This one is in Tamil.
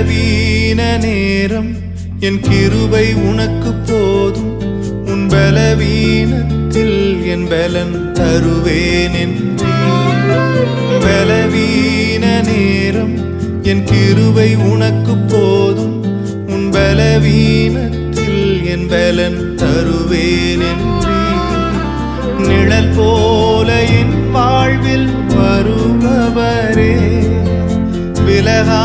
பலவீன நேரம் என் கிருபை உனக்கு போதும். உன் பலவீனத்தில் என் பலன் தருவேன் என்றே. பலவீன நேரம் என் கிருபை உனக்கு போதும். உன் பலவீனத்தில் என் பலன் தருவேன் என்றே. நிழல் போல என் வாழ்வில் வருபவரே, விலகா